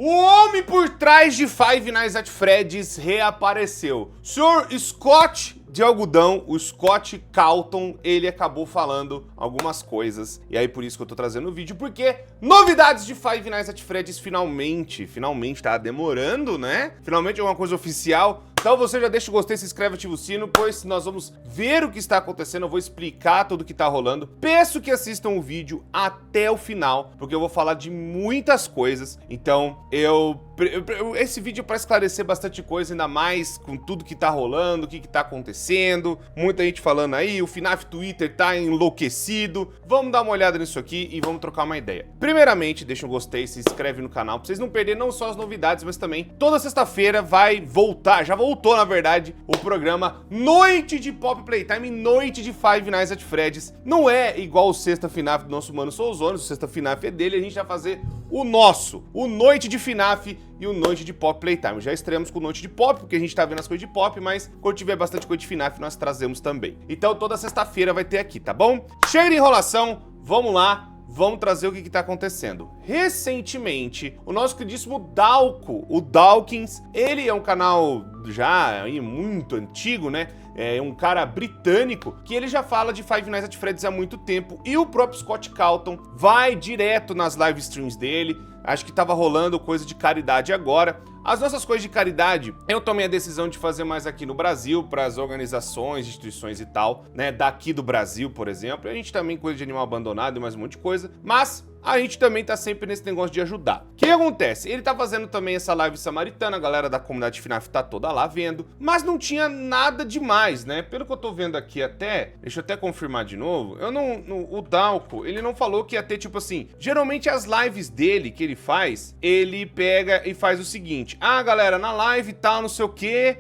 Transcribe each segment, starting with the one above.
O homem por trás de Five Nights at Freddy's reapareceu. Sr. Scott de algodão, o Scott Calton, ele acabou falando algumas coisas. E aí por isso que eu tô trazendo o vídeo, porque novidades de Five Nights at Freddy's finalmente, tá demorando, né? Finalmente é uma coisa oficial. Então você já deixa o gostei, se inscreve, ativa o sino, pois nós vamos ver o que está acontecendo, eu vou explicar tudo o que está rolando. Peço que assistam o vídeo até o final, porque eu vou falar de muitas coisas. Então esse vídeo é para esclarecer bastante coisa, ainda mais com tudo que tá rolando, o que tá acontecendo. Muita gente falando aí, o FNAF Twitter tá enlouquecido. Vamos dar uma olhada nisso aqui e vamos trocar uma ideia. Primeiramente, deixa um gostei, se inscreve no canal, pra vocês não perderem não só as novidades, mas também toda sexta-feira vai voltar, já voltou na verdade, o programa Noite de Pop Playtime, Noite de Five Nights at Freddy's. Não é igual o Sexta FNAF do nosso mano Soulzone, o Sexta FNAF é dele, a gente vai fazer o nosso, o Noite de FNAF e o Noite de Pop Playtime. Já estreamos com o Noite de Pop, porque a gente tá vendo as coisas de Pop, mas quando tiver bastante coisa de FNAF, nós trazemos também. Então toda sexta-feira vai ter aqui, tá bom? Chega de enrolação, vamos lá, vamos trazer o que tá acontecendo. Recentemente, o nosso queridíssimo Dalko, o Dawkins, ele é um canal já aí muito antigo, né? É um cara britânico que ele já fala de Five Nights at Freddy's há muito tempo, e o próprio Scott Calton vai direto nas live streams dele. Acho que tava rolando coisa de caridade agora. As nossas coisas de caridade, eu tomei a decisão de fazer mais aqui no Brasil, para as organizações, instituições e tal, né, daqui do Brasil, por exemplo. A gente também coisa de animal abandonado e mais um monte de coisa, mas a gente também tá sempre nesse negócio de ajudar. O que acontece? Ele tá fazendo também essa live samaritana, a galera da comunidade FNAF tá toda lá vendo, mas não tinha nada demais, né? Pelo que eu tô vendo aqui até, deixa eu até confirmar de novo, o Dalko, ele não falou que ia ter, tipo assim, geralmente as lives dele, que ele faz, ele pega e faz o seguinte: ah, galera, na live tal, não sei o que,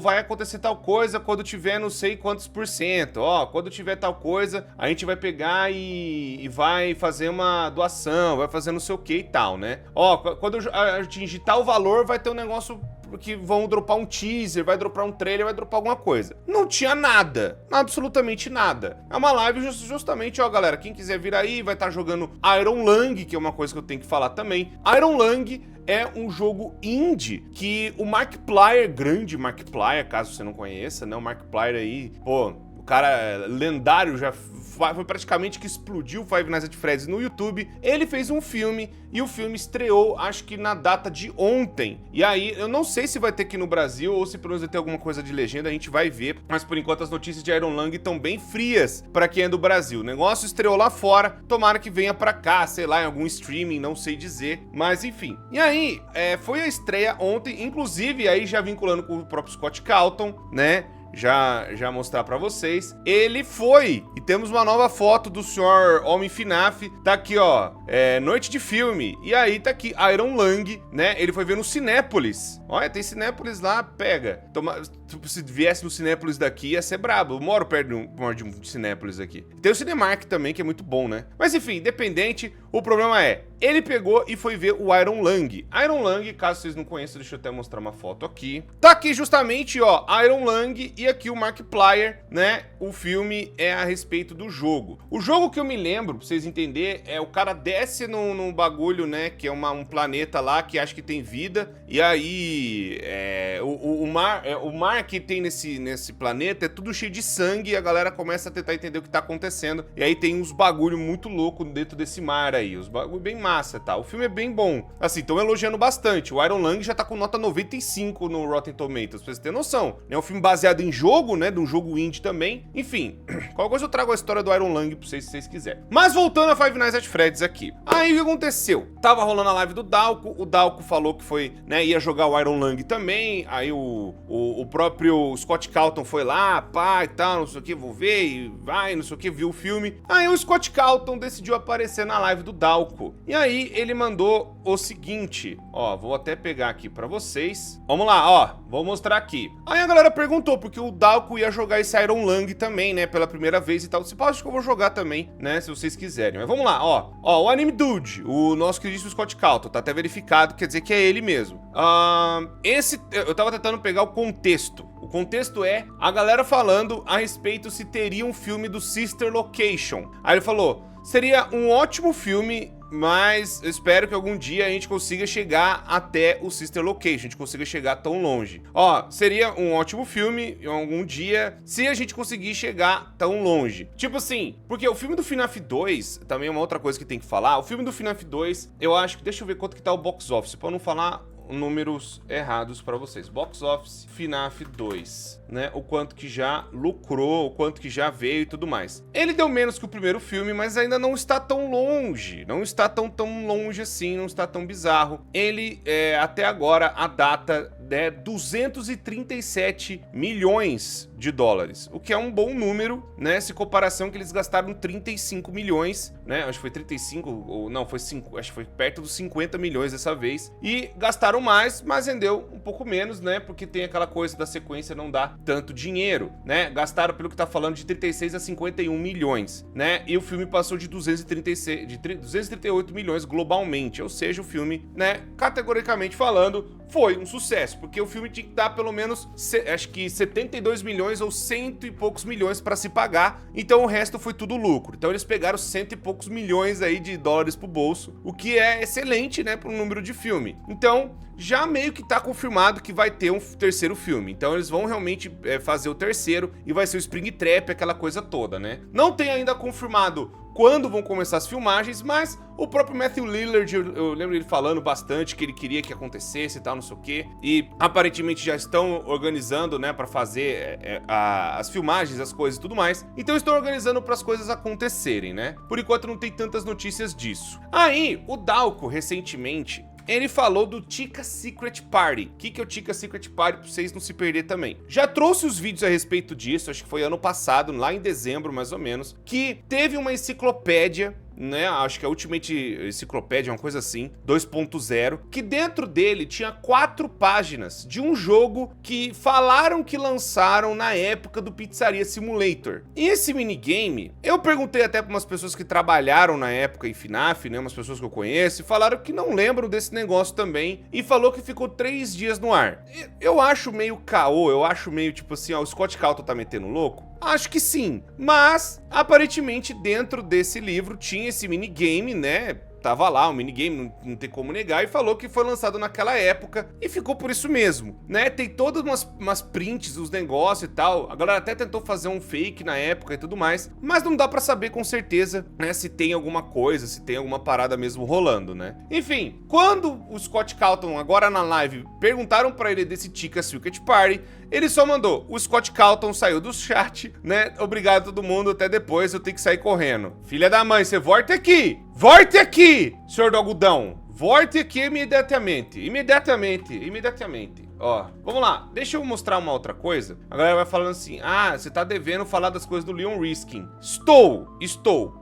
vai acontecer tal coisa quando tiver não sei quantos %, ó, quando tiver tal coisa, a gente vai pegar e vai fazer uma doação, vai fazer não sei o que e tal, né? Ó, quando atingir tal valor, vai ter um negócio que vão dropar um teaser, vai dropar um trailer, vai dropar alguma coisa. Não tinha nada, absolutamente nada. É uma live justamente, ó, galera, quem quiser vir aí, vai estar jogando Iron Lung, que é uma coisa que eu tenho que falar também. Iron Lung é um jogo indie que o Markiplier, grande Markiplier, caso você não conheça, né? O Markiplier aí, pô, o cara lendário, já foi praticamente que explodiu Five Nights at Freddy's no YouTube. Ele fez um filme e o filme estreou, acho que na data de ontem. E aí, eu não sei se vai ter aqui no Brasil ou se pelo menos vai ter alguma coisa de legenda, a gente vai ver. Mas por enquanto as notícias de Iron Lung estão bem frias pra quem é do Brasil. O negócio estreou lá fora, tomara que venha pra cá, sei lá, em algum streaming, não sei dizer. Mas enfim. E aí, foi a estreia ontem, inclusive aí já vinculando com o próprio Scott Calton, né? Já mostrar pra vocês. Ele foi, e temos uma nova foto do senhor Homem FNAF, tá aqui, ó, noite de filme, e aí tá aqui, Iron Lung, né, ele foi ver no Cinépolis. Olha, tem Cinépolis lá, pega. Se viesse no Cinépolis daqui, ia ser brabo. Eu moro perto de um Cinépolis aqui. Tem o Cinemark também, que é muito bom, né? Mas enfim, independente, o problema é, ele pegou e foi ver o Iron Lung. Iron Lung, caso vocês não conheçam, deixa eu até mostrar uma foto aqui. Tá aqui justamente, ó, Iron Lung e aqui o Markiplier, né? O filme é a respeito do jogo. O jogo que eu me lembro, pra vocês entenderem, o cara desce num bagulho, né? Que é um planeta lá que acha que tem vida. E aí, o mar que tem nesse planeta é tudo cheio de sangue e a galera começa a tentar entender o que tá acontecendo. E aí tem uns bagulho muito louco dentro desse mar aí. Os bagulho bem massa, tá? O filme é bem bom. Assim, estão elogiando bastante. O Iron Lung já tá com nota 95 no Rotten Tomatoes, pra vocês terem noção. É um filme baseado em jogo, né? De um jogo indie também. Enfim, qualquer coisa eu trago a história do Iron Lung pra vocês, se vocês quiserem. Mas voltando a Five Nights at Freddy's aqui. Aí o que aconteceu? Tava rolando a live do Dalko. O Dalko falou que foi, né? Ia jogar o Iron Lung também. Aí o próprio Scott Calton foi lá, pá e tal, não sei o que, vou ver, e vai, não sei o que, viu o filme. Aí o Scott Calton decidiu aparecer na live do Dalko. E aí ele mandou o seguinte, ó, vou até pegar aqui pra vocês. Vamos lá, ó, vou mostrar aqui. Aí a galera perguntou, porque o Dalko ia jogar esse Iron Lung também, né, pela primeira vez e tal. Você pode, acho que eu vou jogar também, né, se vocês quiserem. Mas vamos lá, ó, o Anime Dude, o nosso queridíssimo Scott Calton, tá até verificado, quer dizer que é ele mesmo. Eu tava tentando pegar o contexto. O contexto é a galera falando a respeito se teria um filme do Sister Location. Aí ele falou, seria um ótimo filme mas eu espero que algum dia a gente consiga chegar até o Sister Location, a gente consiga chegar tão longe. Ó, seria um ótimo filme algum dia se a gente conseguir chegar tão longe. Tipo assim, porque o filme do FNAF 2, também é uma outra coisa que tem que falar, o filme do FNAF 2, eu acho que, deixa eu ver quanto que tá o box office, pra não falar números errados pra vocês. Box office FNAF 2, né? O quanto que já lucrou, o quanto que já veio e tudo mais. Ele deu menos que o primeiro filme, mas ainda não está tão longe. Não está tão longe assim, não está tão bizarro. Ele, até agora, a data é 237 milhões de dólares, o que é um bom número, né? Se comparação que eles gastaram 35 milhões, né? Acho que foi 35, ou não, foi 5, acho que foi perto dos 50 milhões dessa vez. E gastaram mais, mas rendeu um pouco menos, né? Porque tem aquela coisa da sequência não dar tanto dinheiro, né? Gastaram, pelo que tá falando, de 36 a 51 milhões, né? E o filme passou de 238 milhões globalmente, ou seja, o filme, né, categoricamente falando, foi um sucesso, porque o filme tinha que dar pelo menos, acho que 72 milhões ou cento e poucos milhões para se pagar, então o resto foi tudo lucro. Então eles pegaram cento e poucos milhões aí de dólares pro bolso, o que é excelente, né, para um número de filme. Então, já meio que tá confirmado que vai ter um terceiro filme. Então eles vão realmente fazer o terceiro e vai ser o Springtrap, aquela coisa toda, né? Não tem ainda confirmado quando vão começar as filmagens, mas o próprio Matthew Lillard, eu lembro ele falando bastante que ele queria que acontecesse e tal, não sei o quê. E aparentemente já estão organizando, né, pra fazer as filmagens, as coisas e tudo mais. Então estão organizando para as coisas acontecerem, né? Por enquanto não tem tantas notícias disso. Aí, o Dalko, recentemente, ele falou do Chica Secret Party. O que é o Chica Secret Party, pra vocês não se perder também. Já trouxe os vídeos a respeito disso, acho que foi ano passado, lá em dezembro mais ou menos, que teve uma enciclopédia, né, acho que a Ultimate Enciclopédia, uma coisa assim, 2.0, que dentro dele tinha 4 páginas de um jogo que falaram que lançaram na época do Pizzaria Simulator. E esse minigame, eu perguntei até para umas pessoas que trabalharam na época em FNAF, né, umas pessoas que eu conheço, e falaram que não lembram desse negócio também, e falou que ficou 3 dias no ar. Eu acho meio caô, eu acho meio tipo assim, ó, o Scott Calton tá metendo louco? Acho que sim, mas aparentemente dentro desse livro tinha esse minigame, né? Tava lá, um minigame, não tem como negar, e falou que foi lançado naquela época e ficou por isso mesmo, né? Tem todas umas prints, os negócios e tal, a galera até tentou fazer um fake na época e tudo mais, mas não dá pra saber com certeza, né, se tem alguma coisa, se tem alguma parada mesmo rolando, né? Enfim, quando o Scott Calton, agora na live, perguntaram pra ele desse Chica Secret Party, ele só mandou, o Scott Calton saiu do chat, né? Obrigado a todo mundo, até depois, eu tenho que sair correndo. Filha da mãe, você volte aqui! Volte aqui, senhor do algodão! Volte aqui imediatamente, imediatamente. Ó, vamos lá, deixa eu mostrar uma outra coisa. A galera vai falando assim, ah, você tá devendo falar das coisas do Leon Riskin. Estou.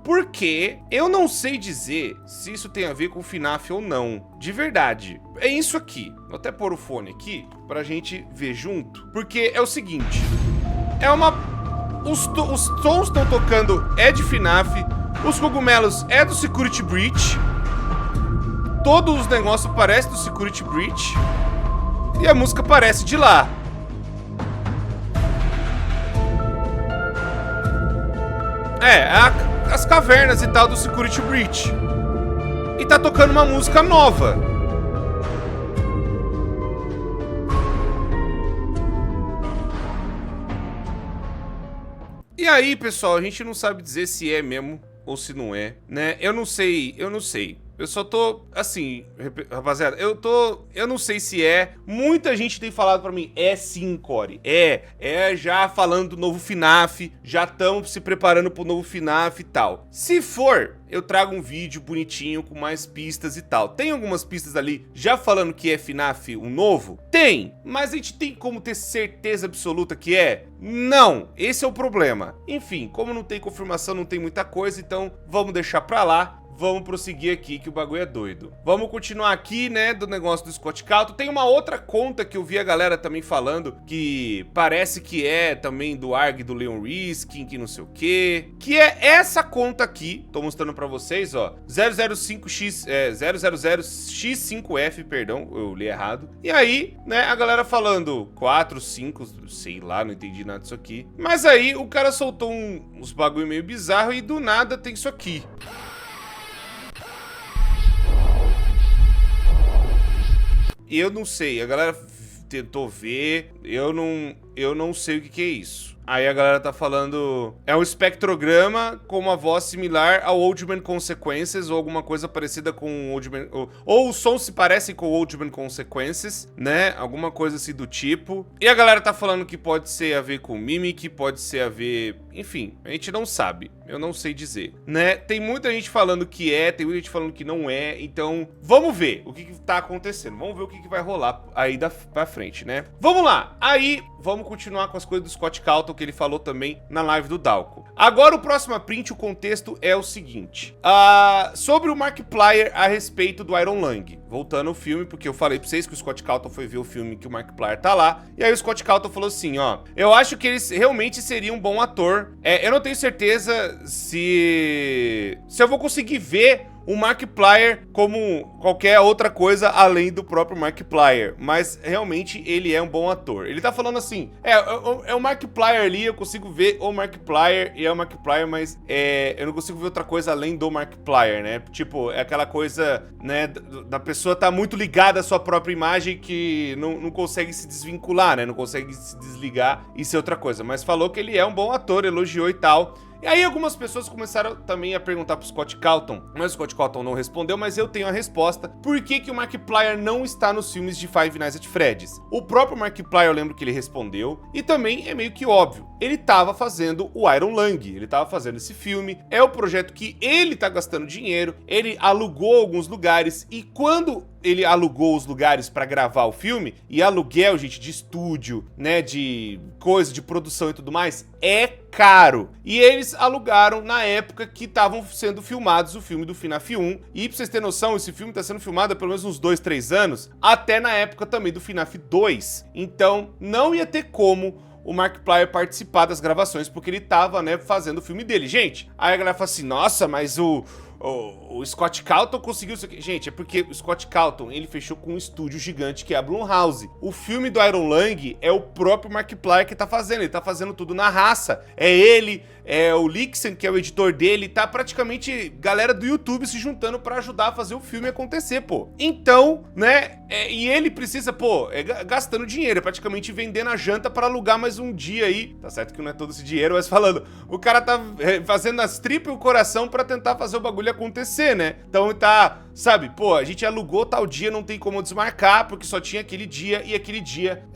Porque eu não sei dizer se isso tem a ver com o FNAF ou não. De verdade. É isso aqui. Vou até pôr o fone aqui pra gente ver junto. Porque é o seguinte. É uma... Os sons estão tocando é de FNAF. Os cogumelos é do Security Breach. Todos os negócios parecem do Security Breach. E a música parece de lá. As cavernas e tal do Security Breach. E tá tocando uma música nova. E aí, pessoal, a gente não sabe dizer se é mesmo ou se não é, né? Eu não sei. Eu só tô, assim, rapaziada, eu não sei se é. Muita gente tem falado pra mim, é sim, Core. É já falando do novo FNAF, já estão se preparando pro novo FNAF e tal. Se for, eu trago um vídeo bonitinho com mais pistas e tal. Tem algumas pistas ali já falando que é FNAF um novo? Tem, mas a gente tem como ter certeza absoluta que é? Não, esse é o problema. Enfim, como não tem confirmação, não tem muita coisa, então vamos deixar pra lá. Vamos prosseguir aqui, que o bagulho é doido. Vamos continuar aqui, né, do negócio do Scott Calton. Tem uma outra conta que eu vi a galera também falando, que parece que é também do ARG do Leon Riskin, que não sei o quê. Que é essa conta aqui, tô mostrando pra vocês, ó. 000X5F, perdão, eu li errado. E aí, né, a galera falando 4, 5, sei lá, não entendi nada disso aqui. Mas aí o cara soltou uns bagulho meio bizarro e do nada tem isso aqui. eu não sei, a galera tentou ver, eu não sei o que é isso. Aí a galera tá falando... É um espectrograma com uma voz similar ao Old Man Consequences, ou alguma coisa parecida com o Old Man... Ou os sons se parecem com o Old Man Consequences, né? Alguma coisa assim do tipo. E a galera tá falando que pode ser a ver com Mimic, pode ser a ver... Enfim, a gente não sabe. Eu não sei dizer, né? Tem muita gente falando que é, tem muita gente falando que não é. Então, vamos ver o que tá acontecendo. Vamos ver o que vai rolar aí pra frente, né? Vamos lá. Aí, vamos continuar com as coisas do Scott Calton, que ele falou também na live do Dalco. Agora, o próximo print, o contexto é o seguinte. Sobre o Markiplier a respeito do Iron Lung. Voltando ao filme, porque eu falei pra vocês que o Scott Calton foi ver o filme que o Markiplier tá lá. E aí o Scott Calton falou assim, ó... Eu acho que ele realmente seria um bom ator. Eu não tenho certeza se eu vou conseguir ver o Markiplier como qualquer outra coisa além do próprio Markiplier, mas realmente ele é um bom ator. Ele tá falando assim, é o Markiplier ali, eu consigo ver o Markiplier e é o Markiplier, mas eu não consigo ver outra coisa além do Markiplier, né? Tipo, é aquela coisa, né, da pessoa tá muito ligada à sua própria imagem que não consegue se desvincular, né? Não consegue se desligar e ser outra coisa, mas falou que ele é um bom ator, elogiou e tal. E aí algumas pessoas começaram também a perguntar pro Scott Calton, mas o Scott Calton não respondeu, mas eu tenho a resposta. Por que o Markiplier não está nos filmes de Five Nights at Freddy's? O próprio Markiplier, eu lembro que ele respondeu, e também é meio que óbvio. Ele tava fazendo o Iron Lung, ele tava fazendo esse filme, é o projeto que ele tá gastando dinheiro, ele alugou alguns lugares, e quando ele alugou os lugares pra gravar o filme, e aluguel, gente, de estúdio, né, de coisa, de produção e tudo mais, é caro. E eles alugaram na época que estavam sendo filmados o filme do FNAF 1, e pra vocês terem noção, esse filme tá sendo filmado há pelo menos uns 2, 3 anos, até na época também do FNAF 2. Então, não ia ter como o Markiplier participar das gravações, porque ele tava, né, fazendo o filme dele. Gente, aí a galera fala assim, nossa, mas o Scott Calton conseguiu isso aqui. Gente, é porque o Scott Calton, ele fechou com um estúdio gigante que é a Blumhouse. O filme do Iron Lung é o próprio Markiplier que tá fazendo. Ele tá fazendo tudo na raça. É ele, é o Lixen, que é o editor dele. Tá praticamente galera do YouTube se juntando pra ajudar a fazer o filme acontecer, pô. Então, né, e ele precisa, pô, gastando dinheiro, praticamente vendendo a janta pra alugar mais um dia aí. Tá certo que não é todo esse dinheiro, mas falando, o cara tá fazendo as tripas e o coração pra tentar fazer o bagulho acontecer, né? Então tá, sabe, pô, a gente alugou tal dia, não tem como desmarcar, porque só tinha aquele dia, e aquele dia,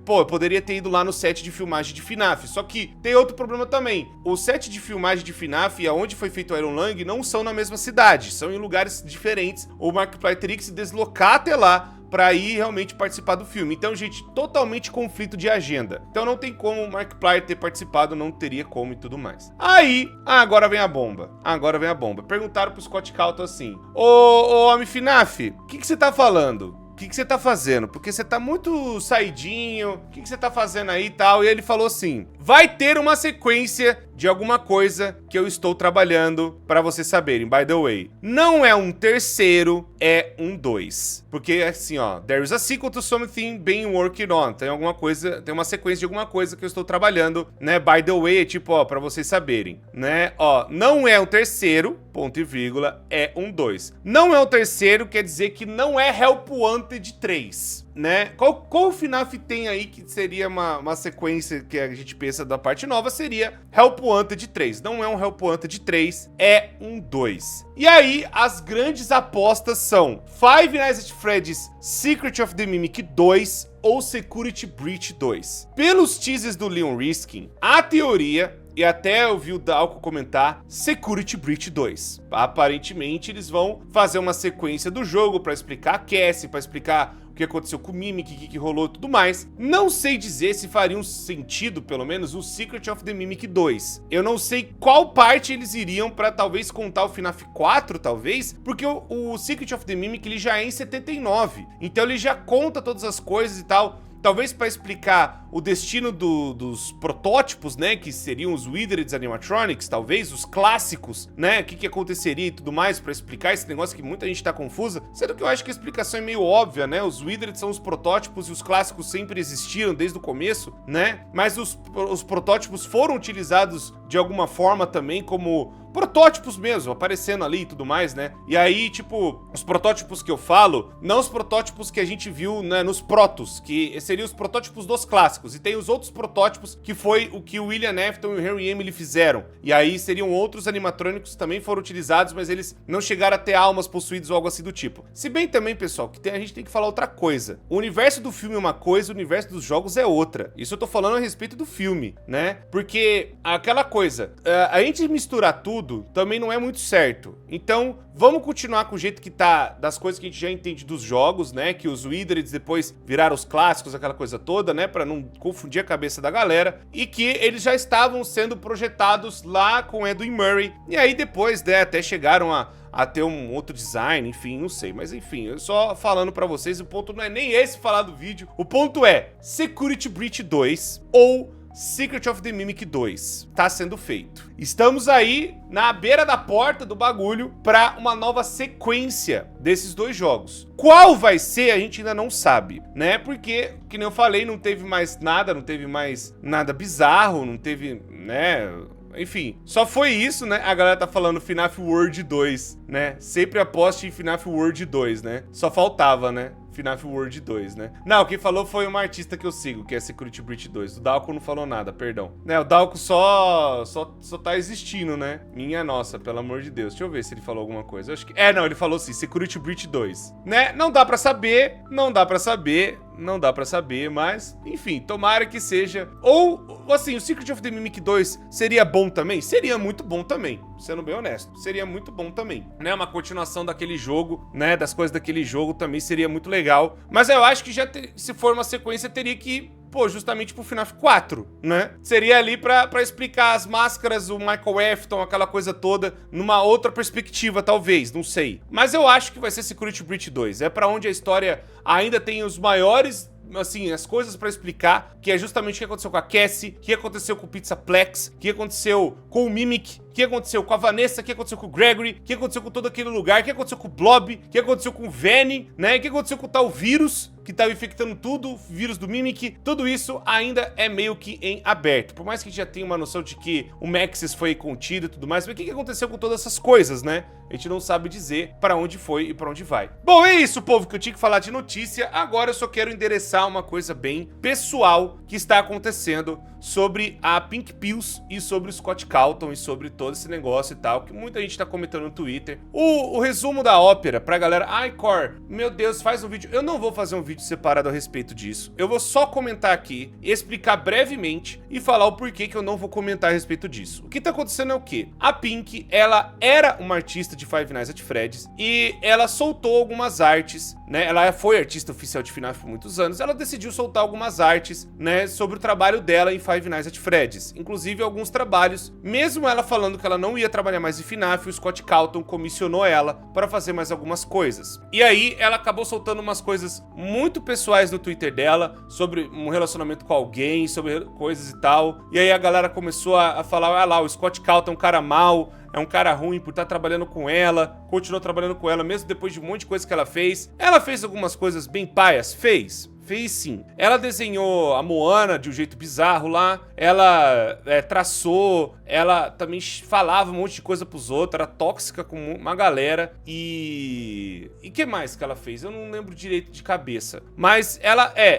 pô, eu poderia ter ido lá no set de filmagem de FNAF, só que tem outro problema também, o set de filmagem de FNAF e aonde foi feito o Iron Lung não são na mesma cidade, são em lugares diferentes, o Markiplier teria que se deslocar até lá, pra ir realmente participar do filme. Então, gente, totalmente conflito de agenda. Então não tem como o Markiplier ter participado, não teria como e tudo mais. Aí, agora vem a bomba. Agora vem a bomba. Perguntaram pro Scott Calton assim, ô homem FNAF, o que você tá falando? O que você tá fazendo? Porque você tá muito saidinho, o que você tá fazendo aí e tal? E ele falou assim, vai ter uma sequência de alguma coisa que eu estou trabalhando pra vocês saberem, by the way. Não é um terceiro, é um 2. Porque assim, ó, there is a sequel to something being worked on. Tem alguma coisa, tem uma sequência de alguma coisa que eu estou trabalhando, né? By the way, é tipo, ó, pra vocês saberem, né? Ó, não é um terceiro, ponto e vírgula, é um 2. Não é um terceiro, quer dizer que não é Help Wanted 3. Né? Qual FNAF tem aí que seria uma sequência que a gente pensa da parte nova? Seria Help Wanted 3. Não é um Help Wanted 3, é um 2. E aí, as grandes apostas são Five Nights at Freddy's Secret of the Mimic 2 ou Security Breach 2. Pelos teasers do Leon Riskin, a teoria... E até eu vi o Dalco comentar Security Breach 2. Aparentemente, eles vão fazer uma sequência do jogo pra explicar a Cassie, pra explicar o que aconteceu com o Mimic, o que rolou e tudo mais. Não sei dizer se faria um sentido, pelo menos, o Secret of the Mimic 2. Eu não sei qual parte eles iriam pra talvez contar o FNAF 4, talvez, porque o Secret of the Mimic ele já é em 79. Então ele já conta todas as coisas e tal. Talvez pra explicar o destino dos protótipos, né, que seriam os Withered Animatronics, talvez, os clássicos, né, o que aconteceria e tudo mais pra explicar esse negócio que muita gente tá confusa, sendo que eu acho que a explicação é meio óbvia, né, os Withered são os protótipos e os clássicos sempre existiram desde o começo, né, mas os protótipos foram utilizados de alguma forma também como protótipos mesmo, aparecendo ali e tudo mais, né? E aí, tipo, os protótipos que eu falo, não os protótipos que a gente viu, né, nos protos, que seriam os protótipos dos clássicos. E tem os outros protótipos, que foi o que o William Afton e o Harry Emily fizeram. E aí seriam outros animatrônicos que também foram utilizados, mas eles não chegaram a ter almas possuídas ou algo assim do tipo. Se bem também, pessoal, que a gente tem que falar outra coisa. O universo do filme é uma coisa, o universo dos jogos é outra. Isso eu tô falando a respeito do filme, né? Porque aquela coisa, a gente misturar tudo também não é muito certo. Então, vamos continuar com o jeito que tá das coisas que a gente já entende dos jogos, né? Que os Withered depois viraram os clássicos, aquela coisa toda, né? Pra não confundir a cabeça da galera. E que eles já estavam sendo projetados lá com Edwin Murray. E aí depois, né, até chegaram a ter um outro design, enfim, não sei. Mas enfim, eu só falando pra vocês, o ponto não é nem esse falar do vídeo. O ponto é Security Breach 2 ou Secret of the Mimic 2 tá sendo feito. Estamos aí na beira da porta do bagulho para uma nova sequência desses dois jogos. Qual vai ser, a gente ainda não sabe, né? Porque, que nem eu falei, não teve mais nada bizarro, não teve, né? Enfim, só foi isso, né? A galera tá falando FNAF World 2, né? Sempre aposte em FNAF World 2, né? Só faltava, né? FNAF World 2, né? Não, quem falou foi uma artista que eu sigo, que é Security Breach 2. O Dalco não falou nada, perdão. Né, o Dalco só tá existindo, né? Minha nossa, pelo amor de Deus. Deixa eu ver se ele falou alguma coisa. Eu acho que... não, ele falou sim, Security Breach 2. Né? Não dá pra saber, mas, enfim, tomara que seja. Ou, assim, o Secret of the Mimic 2 seria bom também? Seria muito bom também, sendo bem honesto. Seria muito bom também, né? Uma continuação daquele jogo, né? Das coisas daquele jogo também seria muito legal. Mas eu acho que se for uma sequência, teria que... Pô, justamente pro FNAF 4, né? Seria ali pra explicar as máscaras, o Michael Afton, aquela coisa toda, numa outra perspectiva, talvez, não sei. Mas eu acho que vai ser Security Breach 2. É pra onde a história ainda tem os maiores... assim, as coisas pra explicar, que é justamente o que aconteceu com a Cassie, o que aconteceu com o Pizzaplex, o que aconteceu com o Mimic, o que aconteceu com a Vanessa, o que aconteceu com o Gregory, o que aconteceu com todo aquele lugar, o que aconteceu com o Blob, o que aconteceu com o Vanny, né, o que aconteceu com o tal vírus, que tava infectando tudo, o vírus do Mimic, tudo isso ainda é meio que em aberto. Por mais que a gente já tenha uma noção de que o Maxis foi contido e tudo mais, mas o que aconteceu com todas essas coisas, né? A gente não sabe dizer pra onde foi e pra onde vai. Bom, é isso, povo, que eu tinha que falar de notícia. Agora eu só quero endereçar uma coisa bem pessoal que está acontecendo sobre a Pink Pills e sobre o Scott Calton e sobre todo esse negócio e tal, que muita gente tá comentando no Twitter. O resumo da ópera pra galera... Ai, Cor, meu Deus, faz um vídeo. Eu não vou fazer um vídeo separado a respeito disso. Eu vou só comentar aqui, explicar brevemente e falar o porquê que eu não vou comentar a respeito disso. O que tá acontecendo é o quê? A Pink, ela era uma artista de Five Nights at Freddy's e ela soltou algumas artes, né? Ela foi artista oficial de FNAF por muitos anos. Ela decidiu soltar algumas artes, né, sobre o trabalho dela em Five Nights at Freddy's. Inclusive alguns trabalhos, mesmo ela falando que ela não ia trabalhar mais em FNAF, o Scott Calton comissionou ela para fazer mais algumas coisas. E aí ela acabou soltando umas coisas muito pessoais no Twitter dela, sobre um relacionamento com alguém, sobre coisas e tal. E aí a galera começou a falar, ah lá, o Scott Calton é um cara mau, é um cara ruim por estar trabalhando com ela, continuou trabalhando com ela mesmo depois de um monte de coisa que ela fez. Ela fez algumas coisas bem paias, fez sim. Ela desenhou a Moana de um jeito bizarro lá, ela traçou, ela também falava um monte de coisa pros outros, era tóxica com uma galera e que mais que ela fez? Eu não lembro direito de cabeça. Mas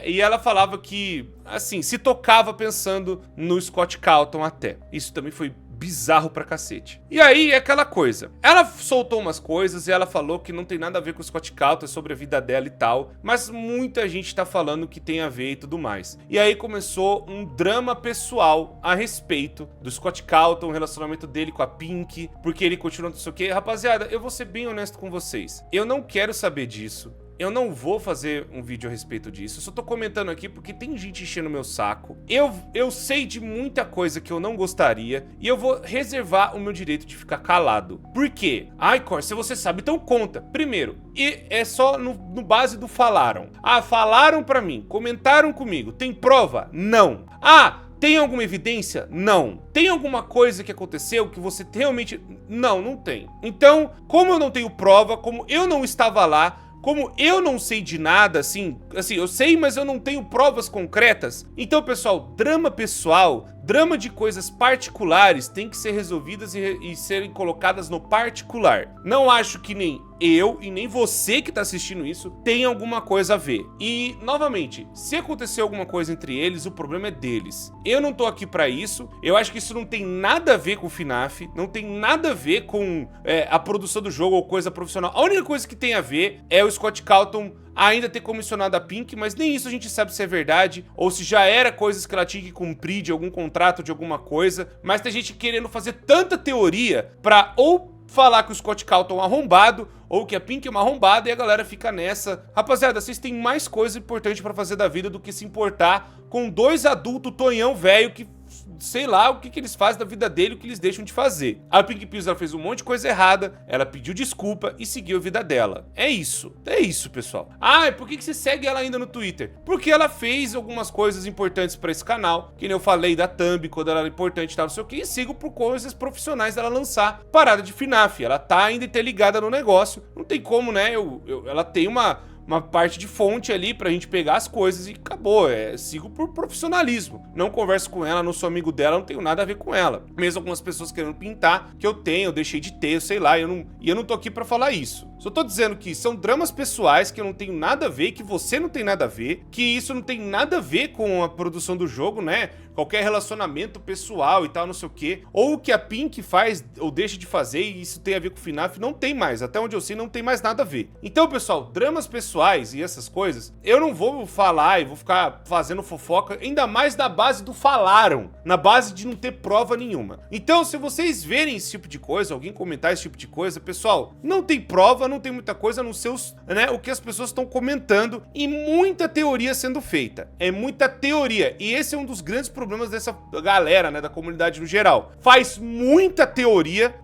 e ela falava que, assim, se tocava pensando no Scott Calton até. Isso também foi bizarro pra cacete. E aí, é aquela coisa. Ela soltou umas coisas e ela falou que não tem nada a ver com o Scott Calton, é sobre a vida dela e tal, mas muita gente tá falando que tem a ver e tudo mais. E aí começou um drama pessoal a respeito do Scott Calton, o relacionamento dele com a Pink, porque ele continua não sei o que. Rapaziada, eu vou ser bem honesto com vocês. Eu não quero saber disso. eu não vou fazer um vídeo a respeito disso. Eu só tô comentando aqui porque tem gente enchendo meu saco. Eu sei de muita coisa que eu não gostaria e eu vou reservar o meu direito de ficar calado. Por quê? Ai, Cor, se você sabe, então conta. Primeiro, e é só no base do falaram. Ah, falaram pra mim, comentaram comigo. Tem prova? Não. Ah, tem alguma evidência? Não. Tem alguma coisa que aconteceu que você realmente... Não, não tem. Então, como eu não tenho prova, como eu não estava lá, como eu não sei de nada, assim, eu sei, mas eu não tenho provas concretas. Então, pessoal, drama pessoal, drama de coisas particulares tem que ser resolvidas e serem colocadas no particular. Não acho que nem eu e nem você que tá assistindo isso tem alguma coisa a ver. E, novamente, se acontecer alguma coisa entre eles, o problema é deles. Eu não tô aqui pra isso, eu acho que isso não tem nada a ver com o FNAF, não tem nada a ver com a produção do jogo ou coisa profissional. A única coisa que tem a ver é o Scott Cawthon ainda ter comissionado a Pink, mas nem isso a gente sabe se é verdade, ou se já era coisas que ela tinha que cumprir de algum contrato, de alguma coisa, mas tem gente querendo fazer tanta teoria pra ou falar que o Scott Cawthon é um arrombado, ou que a Pink é uma arrombada, e a galera fica nessa. Rapaziada, vocês têm mais coisa importante pra fazer da vida do que se importar com dois adultos tonhão velho que... sei lá o que eles fazem da vida dele, o que eles deixam de fazer. A Pink Pills, ela fez um monte de coisa errada, ela pediu desculpa e seguiu a vida dela. É isso, pessoal. Ah, e por que você segue ela ainda no Twitter? Porque ela fez algumas coisas importantes pra esse canal, que nem eu falei da Thumb, quando ela era importante e tal, não sei o que, e sigo por coisas profissionais dela lançar parada de FNAF. Ela tá ainda interligada no negócio, não tem como, né, ela tem uma parte de fonte ali pra gente pegar as coisas e acabou, sigo por profissionalismo. Não converso com ela, não sou amigo dela, não tenho nada a ver com ela. Mesmo algumas pessoas querendo pintar que eu tenho, eu deixei de ter, eu sei lá, eu não tô aqui pra falar isso. Só tô dizendo que são dramas pessoais que eu não tenho nada a ver, que você não tem nada a ver, que isso não tem nada a ver com a produção do jogo, né? Qualquer relacionamento pessoal e tal, não sei o quê. Ou o que a Pink faz ou deixa de fazer e isso tem a ver com o FNAF, não tem mais. Até onde eu sei, não tem mais nada a ver. Então, pessoal, dramas pessoais e essas coisas, eu não vou falar e vou ficar fazendo fofoca, ainda mais na base do falaram, na base de não ter prova nenhuma. Então, se vocês verem esse tipo de coisa, alguém comentar esse tipo de coisa, pessoal, não tem prova, não tem muita coisa, a não ser o que as pessoas estão comentando e muita teoria sendo feita. É muita teoria. E esse é um dos grandes problemas dessa galera, né, da comunidade no geral. Faz muita teoria,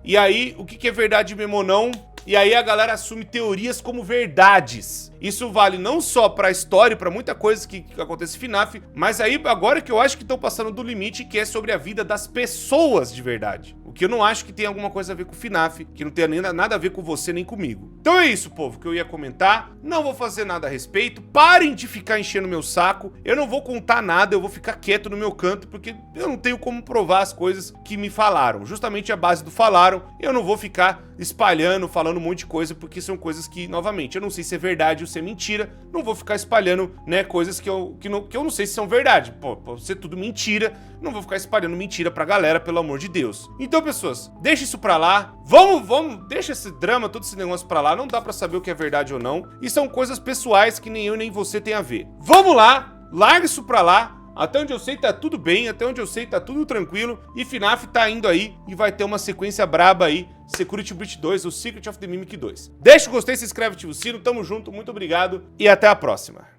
e aí o que é verdade mesmo ou não? E aí a galera assume teorias como verdades. Isso vale não só pra história, pra muita coisa que acontece em FNAF, mas aí agora que eu acho que estão passando do limite, que é sobre a vida das pessoas de verdade. O que eu não acho que tem alguma coisa a ver com o FNAF, que não tem nada a ver com você nem comigo. Então é isso, povo, que eu ia comentar. Não vou fazer nada a respeito. Parem de ficar enchendo meu saco. Eu não vou contar nada, eu vou ficar quieto no meu canto, porque eu não tenho como provar as coisas que me falaram. Justamente a base do falaram, eu não vou ficar espalhando, falando um monte de coisa, porque são coisas que, novamente, eu não sei se é verdade ou se é mentira. Não vou ficar espalhando, né, coisas que eu não sei se são verdade. Pô, pode ser tudo mentira. Não vou ficar espalhando mentira pra galera, pelo amor de Deus. Então, pessoas, deixa isso pra lá. Deixa esse drama, todo esse negócio pra lá. Não dá pra saber o que é verdade ou não. E são coisas pessoais que nem eu nem você tem a ver. Vamos lá, larga isso pra lá. Até onde eu sei tá tudo bem, até onde eu sei tá tudo tranquilo. E FNAF tá indo aí e vai ter uma sequência braba aí. Security Breach 2, o Secret of the Mimic 2. Deixa o gostei, se inscreve, ativa o sino, tamo junto, muito obrigado e até a próxima.